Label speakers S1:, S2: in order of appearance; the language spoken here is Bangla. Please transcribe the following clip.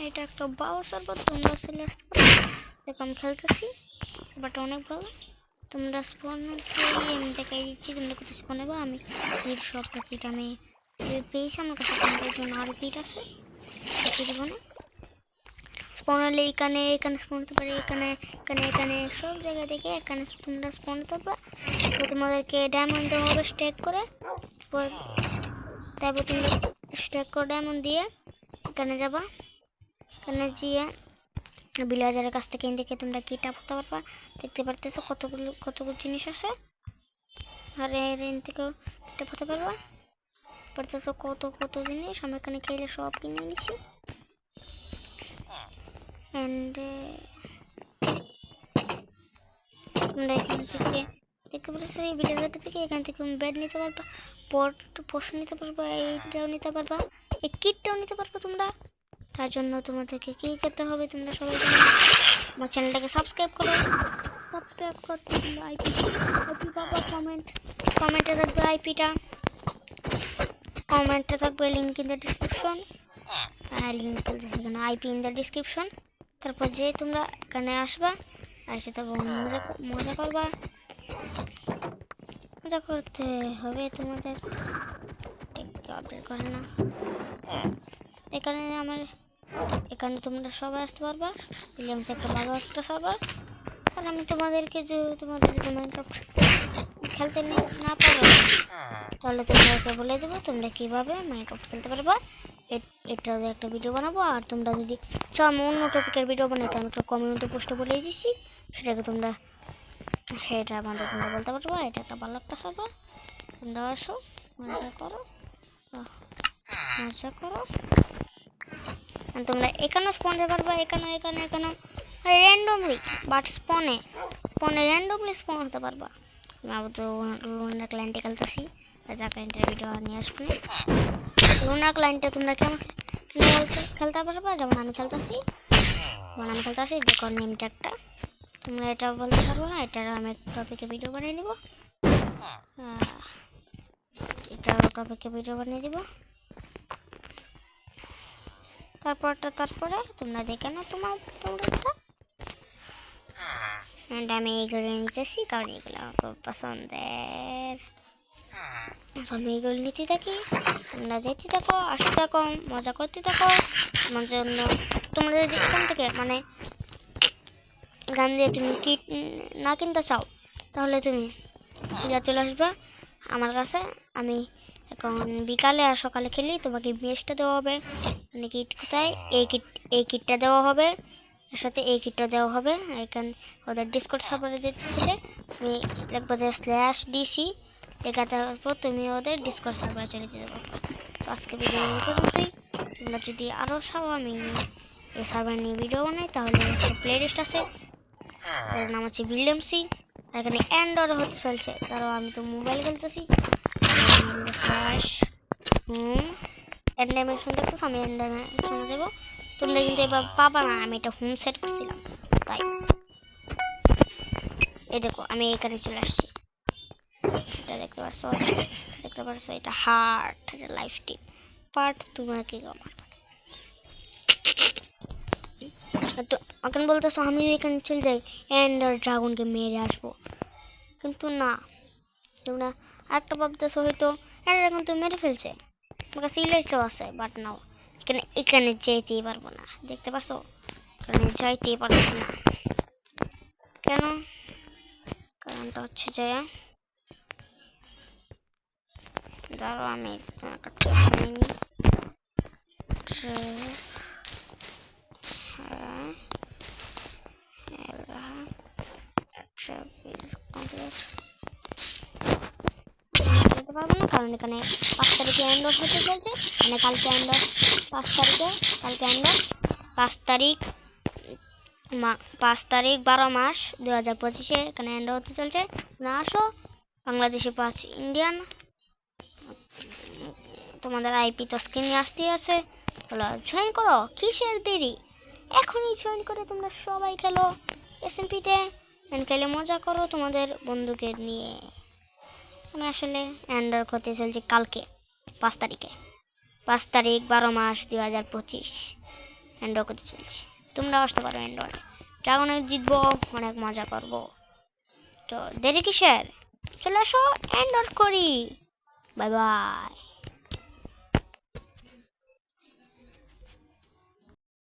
S1: এটা একটা ভালো সার্ভার, তোমরা চলে আসতে পারো। দেখো আমি খেলতেছি, বাট অনেক ভালো। তোমরা স্পন আমি দেখাই দিচ্ছি তোমরা কোথায় স্পন নেবো। আমি কিট সবটা কিট আমি পেয়েছি আমার কাছে, তোমাদের জন্য আরও কিট আছে দিব না। স্পন হলে এখানে এখানে স্পন হতে পারে, এখানে এখানে এখানে সব জায়গা থেকে এখানে তোমরা স্পন হতে পারবে। তো তোমাদেরকে ডায়মন্ড দেওয়া হবে স্ট্যাক করে, তারপর তোমরা স্ট্যাক করে ডায়মন্ড দিয়ে এখানে যাবা। এখানে গিয়ে ভিলেজারের কাছ থেকে দেখে তোমরা কিটা করতে পারবা। দেখতে পারতেছো কতগুলো জিনিস আছে, আর এর থেকেও কিটা করতে পারবা। পারতেছো কত জিনিস আমি এখানে খেলে সব কিনে নিছি। এন্ড তোমরা এখান থেকে দেখতে পাচ্ছ এই ভিলেজার থেকে এখান থেকে বেড নিতে পারবা, পোষণ নিতে পারবা, এইটাও নিতে পারবা, এই কিটটাও নিতে পারবা তোমরা। তার জন্য তোমাদেরকে কি করতে হবে তোমরা সবাই জানো, আমার চ্যানেলটাকে সাবস্ক্রাইব করো। সাবস্ক্রাইব করতে তোমরা আইপি পাবা, কমেন্টে রাখবে আইপিটা, কমেন্টে থাকবে link in the description. Link বলতেছি কেন, আইপি ইন দ্য ডিসক্রিপশন। তারপর যে তোমরা এখানে আসবা, এসে তারপর মজা করবা। মজা করতে হবে তোমাদের, আপডেট করে না এখানে তোমরা সবাই আসতে পারবা। উইলিয়ামস একটা ভালো একটা সার্ভার। আর আমি তোমাদেরকে তোমাদের যদি মাইনক্রাফট খেলতে না পারো তাহলে তোমাদেরকে বলে দেবো তোমরা কিভাবে মাইনক্রাফট খেলতে পারবা। এটা একটা ভিডিও বানাবো। আর তোমরা যদি চাও আমি অন্য টপিকের ভিডিও বানাইতে, আমি একটা কমিউনিটি পোস্টে বলে দিচ্ছি, সেটাকে তোমরা তোমরা বলতে পারবা। এটা একটা ভালো একটা সার্ভার, তোমরা আসো মজা করো। তোমরা এখানেও স্পন দিতে পারবা, এখানে র্যান্ডমলি, বাট স্পনে র্যান্ডমলি স্পন হতে পারবা। আমি আপাতত লুনার ক্লায়েন্টে খেলতেছি, ক্লায়েন্টের ভিডিও নিয়ে আসবো। লুনার ক্লায়েন্টে তোমরা কেমন খেলতে পারবা, যেমন আমি খেলতেছি। দেখো নেম ট্যাগটা তোমরা এটা বলতে পারবো না, এটা আমি টপিকে ভিডিও বানিয়ে নিব। এটা টপিকে ভিডিও বানিয়ে দিব। তারপরে তোমরা দেখে নাও তোমার ভিডিওটা। আমি এইগুলো নিতেছি কারণ এগুলো আমার খুব পছন্দের। আমি এগুলো নিতে থাকি, তোমরা যেতে থাকো, আসতে থাকো, মজা করতে থাকো। আমার জন্য তোমরা যদি এখান থেকে মানে গান দিয়ে তুমি কিট না কিনতে চাও তাহলে তুমি চলে আসবা আমার কাছে। আমি এখন বিকালে আর সকালে খেলি, তোমাকে বেস্টটা দেওয়া হবে। মানে কিট কোথায়, এই কিটটা দেওয়া হবে, এর সাথে এই কিটটা দেওয়া হবে। এখান ওদের ডিসকর্ড সার্ভারে যেতে ছিলে তুমি লিখবে যে /dc লেখাতে পর তুমি ওদের ডিসকর্ড সার্ভারে চলে যেতে পারবে। তো আজকে ভিডিও পর্যন্তই। তোমরা যদি আরও চাও আমি এই সার্ভার নিয়ে ভিডিও বানাই তাহলে একটা প্লে লিস্ট আছে, এর নাম হচ্ছে উইলিয়ামসি। এখানে অ্যান্ড্রয়েড হতে চলছে, তারও আমি তো মোবাইল খেলতেছি। অ্যান্ডাইমেশন দেখতেছ, আমি অ্যান্ডাইমেশনে যাবো। তোমরা কিন্তু এবার পাবা না, আমি এটা হোম সেট করছিলাম তাই। এই দেখো আমি এখানে চলে আসছি, এটা দেখতে পাচ্ছ এটা হার্ট, এটা লাইফ টিপ পার্ট। তোমার কি আমার তো এখন বলতেছো আমি এখানে চলে যাই এন্ডার ড্রাগনকে মেরে আসবো, কিন্তু না, তোমরা আরেকটা ভাবতেছো হয়তো এখন তো মেরে ফেলছে, আমার কাছে ইলেকট্রো আছে, বাট নাও এখানে যেতেই পারবো না। দেখতে পাচ্ছ এখানে যাইতেই পারছি না, কেন? কারণটা হচ্ছে যে ধরো আমি একটা পারবো না, কারণ এখানে 5 তারিখে এন্ডর হতে চলছে, মানে কালকে এন্ডর 5 তারিখে, কালকে এন্ডর 5 তারিখ 12 মাস 2025 এখানে এন্ডর হতে চলছে। না আসো বাংলাদেশি 5 ইন্ডিয়ান, তোমাদের আইপি তো স্ক্রিনে আসতেই আছে, বলো জয়েন করো, কিসের দেরি, এখনই জয়েন করে তোমরা সবাই খেলো এসএমপিতে, খেলে মজা করো তোমাদের বন্ধুকে নিয়ে। আমি আসলে এন্ডার করতে চলছি কালকে 5 তারিখে, 5 তারিখ 12 মাস 2025 এন্ডর করতে চলছি। তোমরা আসতে পারো এন্ডর, ড্রাগনে জিতবো, অনেক মজা করব। তো দেরি কিসের, চলে আসো এন্ডর করি। Bye bye.